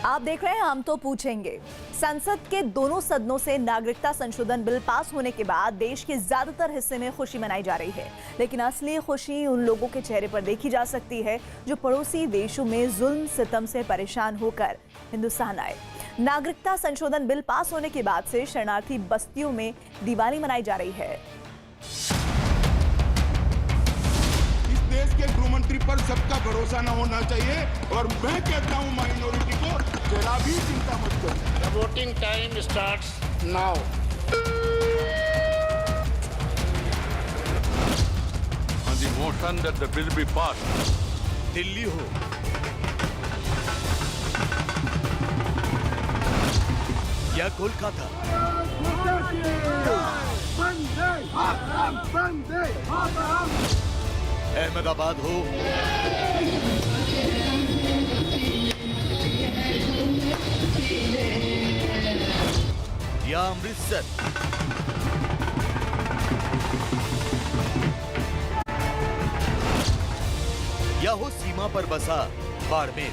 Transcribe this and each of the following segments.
आप देख रहे हैं हम तो पूछेंगे। संसद के दोनों सदनों से नागरिकता संशोधन बिल पास होने के बाद देश के ज्यादातर हिस्से में खुशी मनाई जा रही है, लेकिन असली खुशी उन लोगों के चेहरे पर देखी जा सकती है जो पड़ोसी देशों में जुल्म सितम से परेशान होकर हिंदुस्तान आए। नागरिकता संशोधन बिल पास होने के बाद से शरणार्थी बस्तियों में दिवाली मनाई जा रही है। देश के गृहमंत्री पर सबका भरोसा न होना चाहिए और मैं कहता हूं माइनॉरिटी को जरा भी चिंता मत करो। The voting time starts now. On the motion that the bill be passed. Delhi हो या कोलकाता, अहमदाबाद हो या अमृतसर, या हो सीमा पर बसा बाड़मेर।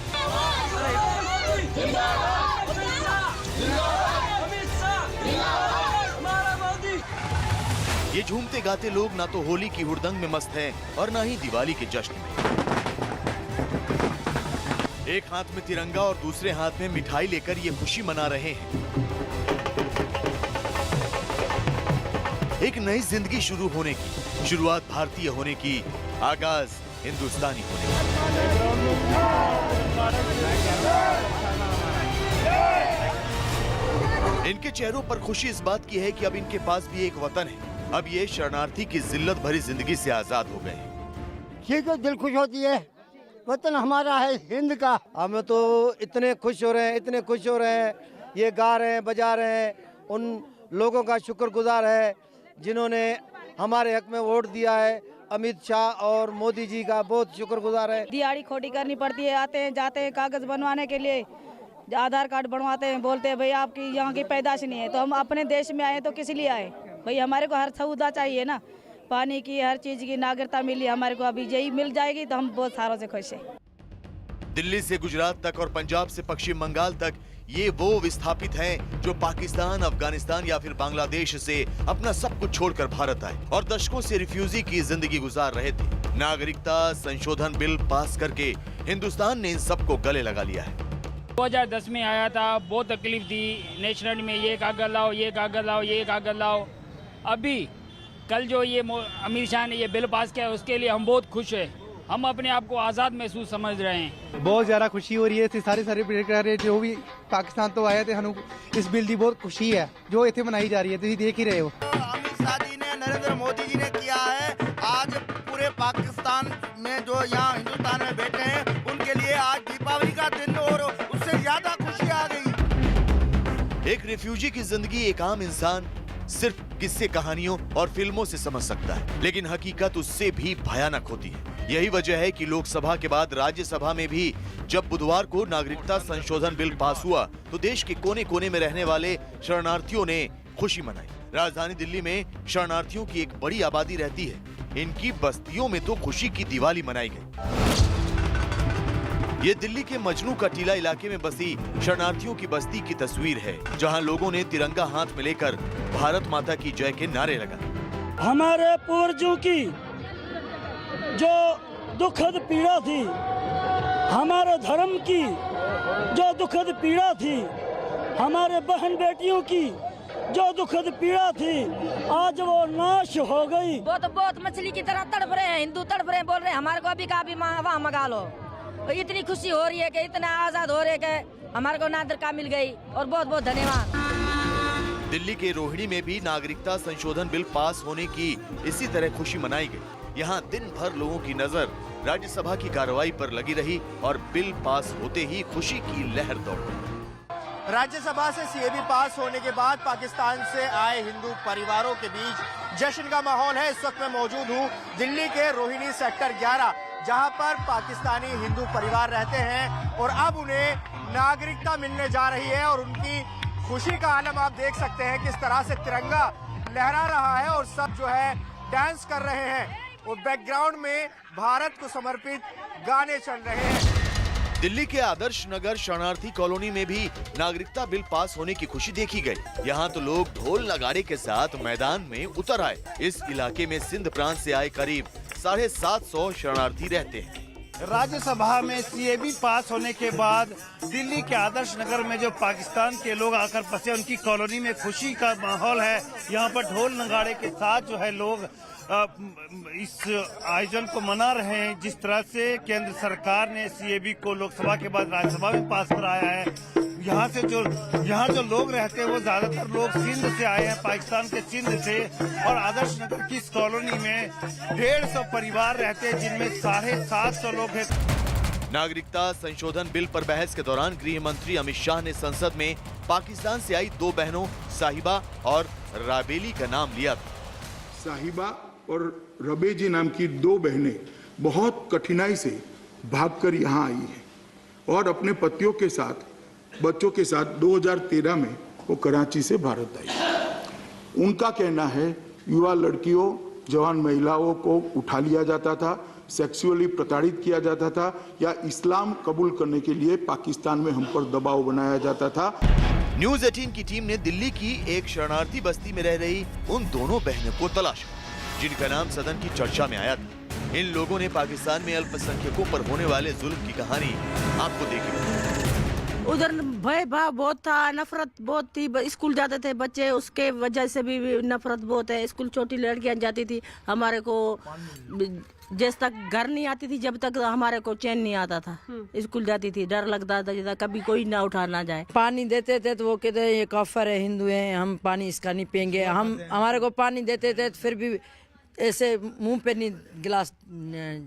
ये झूमते गाते लोग ना तो होली की हुड़दंग में मस्त हैं और ना ही दिवाली के जश्न में। एक हाथ में तिरंगा और दूसरे हाथ में मिठाई लेकर ये खुशी मना रहे हैं। एक नई जिंदगी शुरू होने की, शुरुआत भारतीय होने की, आगाज हिंदुस्तानी होने की। इनके चेहरों पर खुशी इस बात की है कि अब इनके पास भी एक वतन है। अब ये शरणार्थी की जिल्लत भरी जिंदगी से आजाद हो गए। ठीक है, दिल खुश होती है। वतन हमारा है हिंद का। हम तो इतने खुश हो रहे हैं, इतने खुश हो रहे हैं। ये गा रहे हैं, बजा रहे हैं। उन लोगों का शुक्रगुजार है जिन्होंने हमारे हक में वोट दिया है। अमित शाह और मोदी जी का बहुत शुक्रगुजार है। दिहाड़ी खोटी करनी पड़ती है, आते हैं जाते हैं कागज बनवाने के लिए, आधार कार्ड बनवाते हैं, बोलते हैं भाई आपकी यहाँ की पैदाश नहीं है। तो हम अपने देश में आए तो किस लिए आए भाई? हमारे को हर सुविधा चाहिए ना, पानी की, हर चीज की, नागरिकता मिली हमारे को। अभी यही मिल जाएगी तो हम बहुत सारों से खुश हैं। दिल्ली से गुजरात तक और पंजाब से पश्चिम बंगाल तक ये वो विस्थापित हैं जो पाकिस्तान, अफगानिस्तान या फिर बांग्लादेश से अपना सब कुछ छोड़कर भारत आए और दशकों से रिफ्यूजी की जिंदगी गुजार रहे थे। नागरिकता संशोधन बिल पास करके हिंदुस्तान ने इन सबको गले लगा लिया है। 2010 में आया था, बहुत तकलीफ थी। नेशनल में ये कागज लाओ, ये कागज लाओ, ये कागज लाओ। अभी कल जो ये अमित शाह ने ये बिल पास किया, उसके लिए हम बहुत खुश हैं। हम अपने आप को आज़ाद महसूस समझ रहे हैं। बहुत ज़्यादा खुशी हो रही है। सारे प्रकार जो भी पाकिस्तान तो आए थे, हम इस बिल की बहुत खुशी है जो इतने मनाई जा रही है। तुम देख ही रहे हो। अमित शाह जी ने, नरेंद्र मोदी जी ने किया है। आज पूरे पाकिस्तान में जो यहाँ हिंदुस्तान में बैठे हैं उनके लिए आज दीपावली का दिन और उससे ज्यादा खुशी आ गई। एक रिफ्यूजी की जिंदगी एक आम इंसान सिर्फ किस्से, कहानियों और फिल्मों से समझ सकता है, लेकिन हकीकत उससे भी भयानक होती है। यही वजह है कि लोकसभा के बाद राज्यसभा में भी जब बुधवार को नागरिकता संशोधन बिल पास हुआ तो देश के कोने कोने में रहने वाले शरणार्थियों ने खुशी मनाई। राजधानी दिल्ली में शरणार्थियों की एक बड़ी आबादी रहती है। इनकी बस्तियों में तो खुशी की दिवाली मनाई गई। ये दिल्ली के मजनू का टीला इलाके में बसी शरणार्थियों की बस्ती की तस्वीर है, जहां लोगों ने तिरंगा हाथ में लेकर भारत माता की जय के नारे लगाए। हमारे पूर्वजों की जो दुखद पीड़ा थी, हमारे धर्म की जो दुखद पीड़ा थी, हमारे बहन बेटियों की जो दुखद पीड़ा थी, आज वो नाश हो गई। बहुत मछली की तरह तड़प रहे हैं, हिंदू तड़प रहे हैं, बोल रहे हैं हमारे को अभी का भी वहाँ मंगा लो। इतनी खुशी हो रही है कि इतना आजाद हो रहे हैं कि हमारे को नागरिकता मिल गई और बहुत बहुत धन्यवाद। दिल्ली के रोहिणी में भी नागरिकता संशोधन बिल पास होने की इसी तरह खुशी मनाई गई। यहाँ दिन भर लोगों की नजर राज्यसभा की कार्रवाई पर लगी रही और बिल पास होते ही खुशी की लहर दौड़ गई। राज्यसभा से सीएबी पास होने के बाद पाकिस्तान से आए हिंदू परिवारों के बीच जश्न का माहौल है। इस वक्त मैं मौजूद हूँ दिल्ली के रोहिणी सेक्टर 11, जहां पर पाकिस्तानी हिंदू परिवार रहते हैं और अब उन्हें नागरिकता मिलने जा रही है और उनकी खुशी का आलम आप देख सकते हैं किस तरह से तिरंगा लहरा रहा है और सब जो है डांस कर रहे हैं और बैकग्राउंड में भारत को समर्पित गाने चल रहे हैं। दिल्ली के आदर्श नगर शरणार्थी कॉलोनी में भी नागरिकता बिल पास होने की खुशी देखी गई। यहाँ तो लोग ढोल नगाड़े के साथ मैदान में उतर आए। इस इलाके में सिंध प्रांत से आए करीब 750 शरणार्थी रहते हैं। राज्यसभा में सीएबी पास होने के बाद दिल्ली के आदर्श नगर में जो पाकिस्तान के लोग आकर बसे, उनकी कॉलोनी में खुशी का माहौल है। यहाँ पर ढोल नगाड़े के साथ जो है लोग इस आयोजन को मना रहे हैं। जिस तरह से केंद्र सरकार ने सीएबी को लोकसभा के बाद राज्यसभा में पास कराया है, यहाँ जो लोग रहते हैं वो ज्यादातर लोग सिंध से आए हैं, पाकिस्तान के सिंध से। और आदर्श नगर की इस कॉलोनी में 150 परिवार रहते हैं, जिनमें 750 लोग हैं। नागरिकता संशोधन बिल पर बहस के दौरान गृह मंत्री अमित शाह ने संसद में पाकिस्तान से आई 2 बहनों साहिबा और राबेली का नाम लिया था। साहिबा और रबेजी नाम की 2 बहनें बहुत कठिनाई से भागकर यहाँ आई हैं और अपने पतियों के साथ, बच्चों के साथ 2013 में वो कराची से भारत आई। उनका कहना है युवा लड़कियों, जवान महिलाओं को उठा लिया जाता था, सेक्सुअली प्रताड़ित किया जाता था या इस्लाम कबूल करने के लिए पाकिस्तान में हम पर दबाव बनाया जाता था। न्यूज 18 की टीम ने दिल्ली की एक शरणार्थी बस्ती में रह रही उन दोनों बहनों को तलाशा, जिनका नाम सदन की चर्चा में आया था। इन लोगों ने पाकिस्तान में अल्पसंख्यकों पर होने वाले जुल्म की कहानी आपको देखी। उधर भय भाव बहुत था, नफरत बहुत थी। स्कूल जाते थे बच्चे, उसके वजह से भी नफरत बहुत है। स्कूल छोटी लड़कियां जाती थी, हमारे को जब तक घर नहीं आती थी, जब तक हमारे को चैन नहीं आता था। स्कूल जाती थी, डर लगता था जैसा कभी कोई ना उठा ना जाए। पानी देते थे तो वो कहते ये काफर है, हिंदू है, हम पानी इसका नहीं पियेंगे। हमारे को पानी देते थे तो फिर भी ऐसे मुंह पे नहीं गिलास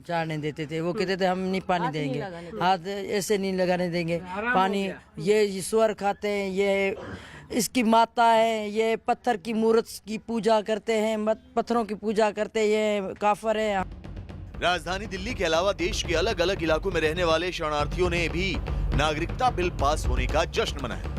चाड़ने देते थे। वो कहते थे हम नहीं पानी देंगे, हाथ ऐसे नहीं लगाने देंगे पानी। ये सुअर खाते हैं, ये इसकी माता है, ये पत्थर की मूर्त की पूजा करते हैं, पत्थरों की पूजा करते हैं, ये काफर है। राजधानी दिल्ली के अलावा देश के अलग अलग इलाकों में रहने वाले शरणार्थियों ने भी नागरिकता बिल पास होने का जश्न मनाया।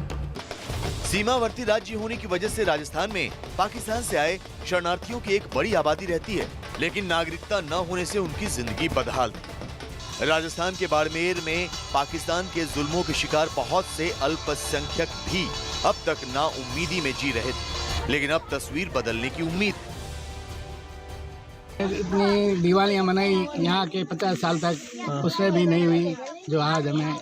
सीमावर्ती राज्य होने की वजह से राजस्थान में पाकिस्तान से आए शरणार्थियों की एक बड़ी आबादी रहती है, लेकिन नागरिकता न होने से उनकी जिंदगी बदहाल थी। राजस्थान के बाड़मेर में पाकिस्तान के जुल्मों के शिकार बहुत से अल्पसंख्यक भी अब तक नाउम्मीदी में जी रहे थे, लेकिन अब तस्वीर बदलने की उम्मीद है। इतनी दिवालियां मनाई यहाँ के 50 साल तक, उससे भी नहीं हुई जो आज हमें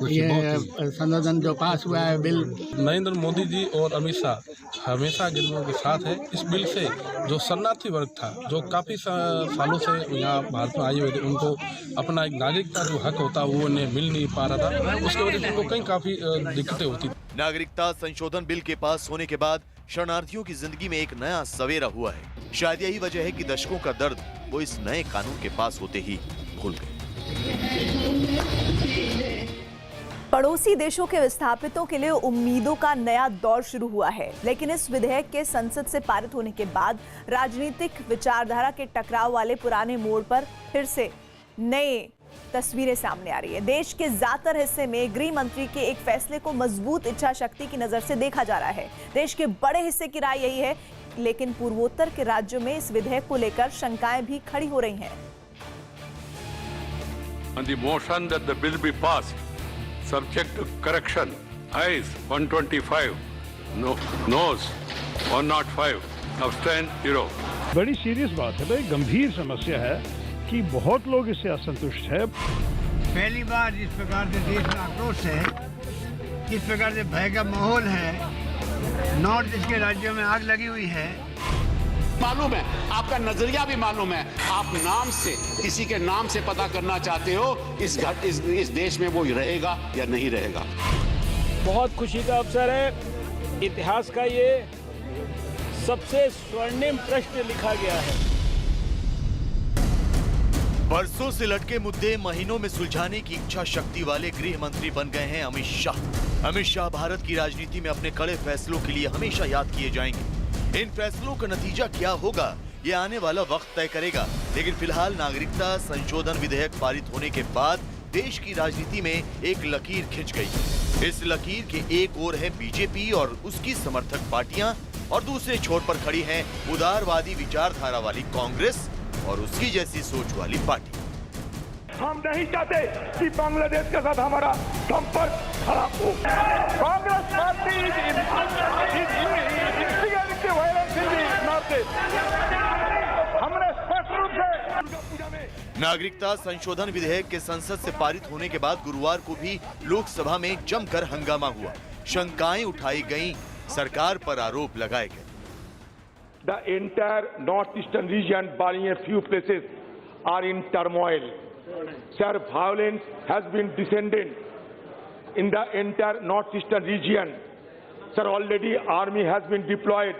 ये संशोधन जो पास हुआ है बिल। नरेंद्र मोदी जी और अमित शाह हमेशा गरीबों के साथ है। इस बिल से जो शरणार्थी वर्ग था, जो काफ़ी सालों से यहाँ भारत में आए हुए थे, उनको अपना एक नागरिक का जो हक होता है वो उन्हें मिल नहीं पा रहा था। उसकी वजह से उनको कई काफ़ी दिक्कतें होती। नागरिकता संशोधन बिल के पास होने के बाद शरणार्थियों की जिंदगी में एक नया सवेरा हुआ है। शायद यही वजह है कि दशकों का दर्द वो इस नए कानून के पास होते ही भूल गए। पड़ोसी देशों के विस्थापितों के लिए उम्मीदों का नया दौर शुरू हुआ है, लेकिन इस विधेयक के संसद से पारित होने के बाद राजनीतिक विचारधारा के टकराव वाले पुराने मोड़ पर फिर से नए तस्वीरें सामने आ रही है। देश के ज्यादातर हिस्से में गृह मंत्री के एक फैसले को मजबूत इच्छा शक्ति की नजर से देखा जा रहा है। देश के बड़े हिस्से की राय यही है, लेकिन पूर्वोत्तर के राज्यों में इस विधेयक को लेकर शंकाएं भी खड़ी हो रही हैं। On the motion that the bill be passed, subject to correction, ayes 125, noes 105, abstain 0. बड़ी सीरियस बात है भाई, गंभीर समस्या है कि बहुत लोग इससे असंतुष्ट है। पहली बार जिस प्रकार से देश में आक्रोश है, किस प्रकार से भय का माहौल है, नॉर्थ ईस्ट के राज्यों में आग लगी हुई है। मालूम है, आपका नजरिया भी मालूम है। आप नाम से, किसी के नाम से पता करना चाहते हो इस देश में वो रहेगा या नहीं रहेगा। बहुत खुशी का अवसर है। इतिहास का ये सबसे स्वर्णिम प्रश्न लिखा गया है। बरसों से लटके मुद्दे महीनों में सुलझाने की इच्छा शक्ति वाले गृह मंत्री बन गए हैं अमित शाह। अमित शाह भारत की राजनीति में अपने कड़े फैसलों के लिए हमेशा याद किए जाएंगे। इन फैसलों का नतीजा क्या होगा, ये आने वाला वक्त तय करेगा। लेकिन फिलहाल नागरिकता संशोधन विधेयक पारित होने के बाद देश की राजनीति में एक लकीर खिंच गई। इस लकीर के एक ओर है बीजेपी और उसकी समर्थक पार्टियां, और दूसरे छोर पर खड़ी है उदारवादी विचारधारा वाली कांग्रेस और उसकी जैसी सोच वाली पार्टी। हम नहीं चाहते कि बांग्लादेश के साथ हमारा संपर्क खराब हो। कांग्रेस पार्टी हमने स्पष्ट रूप से नागरिकता संशोधन विधेयक के संसद से पारित होने के बाद गुरुवार को भी लोकसभा में जमकर हंगामा हुआ। शंकाएं उठाई गईं, सरकार पर आरोप लगाए गए। The entire northeastern region, barring a few places, are in turmoil. Sir, violence has been descending in the entire northeastern region. Sir, already army has been deployed.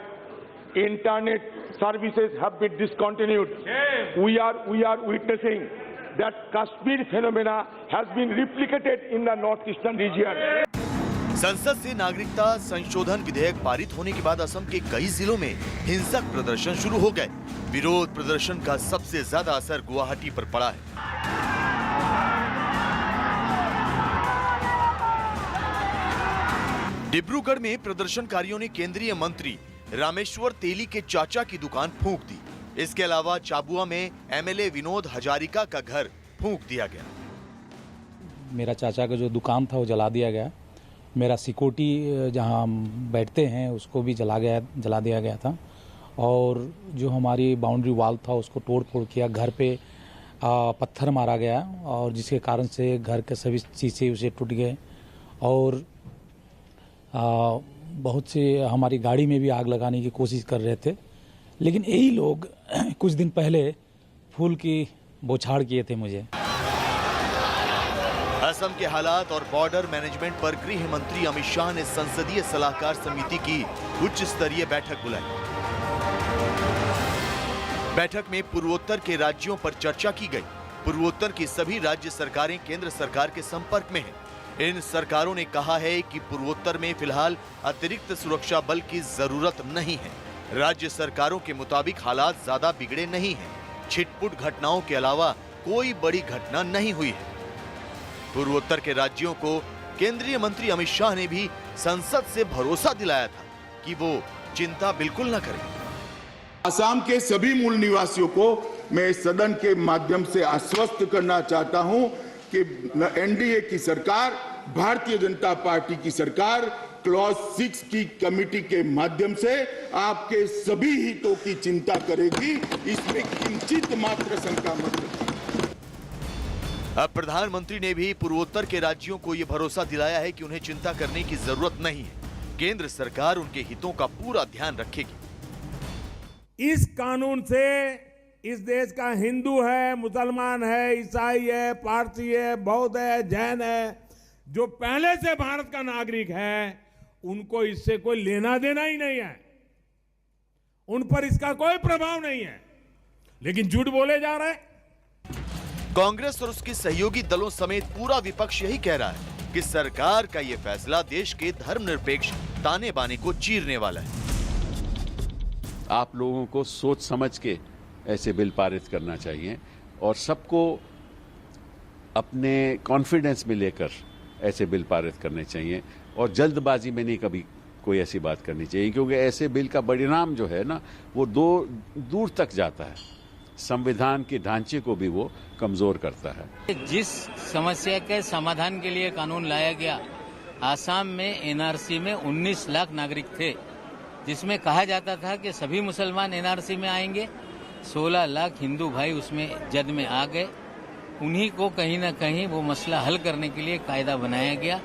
Internet services have been discontinued. We are witnessing that Kashmir phenomena has been replicated in the northeastern region. संसद से नागरिकता संशोधन विधेयक पारित होने के बाद असम के कई जिलों में हिंसक प्रदर्शन शुरू हो गए। विरोध प्रदर्शन का सबसे ज्यादा असर गुवाहाटी पर पड़ा है। डिब्रूगढ़ में प्रदर्शनकारियों ने केंद्रीय मंत्री रामेश्वर तेली के चाचा की दुकान फूंक दी। इसके अलावा चाबुआ में एमएलए विनोद हजारिका का घर फूंक दिया गया। मेरा चाचा का जो दुकान था वो जला दिया गया। मेरा सिक्योरिटी जहां हम बैठते हैं उसको भी जला दिया गया था। और जो हमारी बाउंड्री वॉल था उसको तोड़ फोड़ किया। घर पे पत्थर मारा गया और जिसके कारण से घर के सभी शीशे उसे टूट गए। और बहुत से हमारी गाड़ी में भी आग लगाने की कोशिश कर रहे थे। लेकिन यही लोग कुछ दिन पहले फूल की बौछार किए थे मुझे। असम के हालात और बॉर्डर मैनेजमेंट पर गृह मंत्री अमित शाह ने संसदीय सलाहकार समिति की उच्च स्तरीय बैठक बुलाई। बैठक में पूर्वोत्तर के राज्यों पर चर्चा की गई। पूर्वोत्तर की सभी राज्य सरकारें केंद्र सरकार के संपर्क में हैं। इन सरकारों ने कहा है कि पूर्वोत्तर में फिलहाल अतिरिक्त सुरक्षा बल की जरूरत नहीं है। राज्य सरकारों के मुताबिक हालात ज्यादा बिगड़े नहीं हैं। छिटपुट घटनाओं के अलावा कोई बड़ी घटना नहीं हुई है। पूर्वोत्तर के राज्यों को केंद्रीय मंत्री अमित शाह ने भी संसद से भरोसा दिलाया था कि वो चिंता बिल्कुल न करें। असम के सभी मूल निवासियों को मैं सदन के माध्यम से आश्वस्त करना चाहता हूं कि एनडीए की सरकार, भारतीय जनता पार्टी की सरकार क्लॉज 6 की कमेटी के माध्यम से आपके सभी हितों की चिंता करेगी। इसमें किंचित मात्र शंका मत रखिए। अब प्रधानमंत्री ने भी पूर्वोत्तर के राज्यों को ये भरोसा दिलाया है कि उन्हें चिंता करने की जरूरत नहीं है। केंद्र सरकार उनके हितों का पूरा ध्यान रखेगी। इस कानून से इस देश का हिंदू है, मुसलमान है, ईसाई है, पारसी है, बौद्ध है, जैन है, जो पहले से भारत का नागरिक है, उनको इससे कोई लेना देना ही नहीं है। उन पर इसका कोई प्रभाव नहीं है। लेकिन झूठ बोले जा रहे हैं। कांग्रेस और उसके सहयोगी दलों समेत पूरा विपक्ष यही कह रहा है कि सरकार का ये फैसला देश के धर्मनिरपेक्ष ताने बाने को चीरने वाला है। आप लोगों को सोच समझ के ऐसे बिल पारित करना चाहिए और सबको अपने कॉन्फिडेंस में लेकर ऐसे बिल पारित करने चाहिए और जल्दबाजी में नहीं कभी कोई ऐसी बात करनी चाहिए, क्योंकि ऐसे बिल का परिणाम जो है ना वो दूर तक जाता है। संविधान के ढांचे को भी वो कमजोर करता है। जिस समस्या के समाधान के लिए कानून लाया गया, आसाम में एनआरसी में 19 लाख नागरिक थे, जिसमें कहा जाता था कि सभी मुसलमान एनआरसी में आएंगे। 16 लाख हिंदू भाई उसमें जद में आ गए। उन्हीं को कहीं न कहीं वो मसला हल करने के लिए कायदा बनाया गया।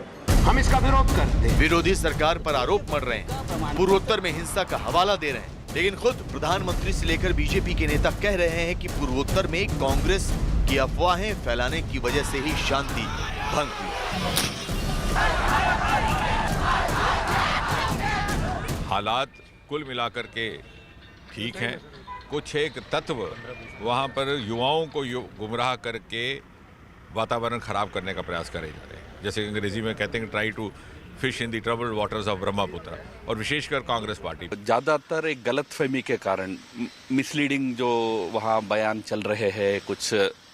हम इसका विरोध करते हैं। विरोधी सरकार पर आरोप मढ़ रहे हैं, पूर्वोत्तर में हिंसा का हवाला दे रहे हैं। लेकिन खुद प्रधानमंत्री से लेकर बीजेपी के नेता कह रहे हैं कि पूर्वोत्तर में कांग्रेस की अफवाहें फैलाने की वजह से ही शांति भंग हुई। हालात कुल मिलाकर के ठीक हैं। कुछ एक तत्व वहां पर युवाओं को गुमराह करके वातावरण खराब करने का प्रयास करे जा रहे हैं। जैसे अंग्रेजी में कहते हैं try to fish in the troubled waters of Brahmaputra, और विशेषकर कांग्रेस पार्टी ज़्यादातर एक गलतफहमी के कारण मिसलीडिंग जो वहाँ बयान चल रहे हैं, कुछ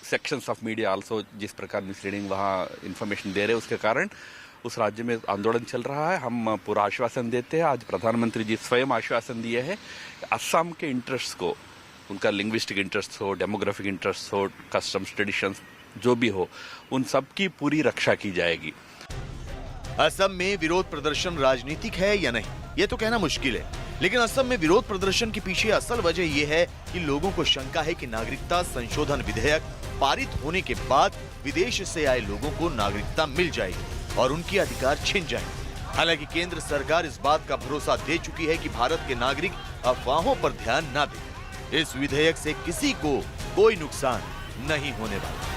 सेक्शंस ऑफ मीडिया आल्सो जिस प्रकार मिसलीडिंग वहाँ इन्फॉर्मेशन दे रहे हैं, उसके कारण उस राज्य में आंदोलन चल रहा है। हम पूरा आश्वासन देते हैं। आज प्रधानमंत्री जी स्वयं आश्वासन दिए हैं असम के इंटरेस्ट को, उनका लिंग्विस्टिक इंटरेस्ट हो, डेमोग्राफिक इंटरेस्ट हो, कस्टम्स ट्रेडिशंस, जो भी हो, उन सब की पूरी रक्षा की जाएगी। असम में विरोध प्रदर्शन राजनीतिक है या नहीं, ये तो कहना मुश्किल है, लेकिन असम में विरोध प्रदर्शन के पीछे असल वजह यह है कि लोगों को शंका है कि नागरिकता संशोधन विधेयक पारित होने के बाद विदेश से आए लोगों को नागरिकता मिल जाएगी और उनके अधिकार छिन जाएंगे। हालांकि केंद्र सरकार इस बात का भरोसा दे चुकी है कि भारत के नागरिक अफवाहों पर ध्यान न दें। इस विधेयक से किसी को कोई नुकसान नहीं होने वाला।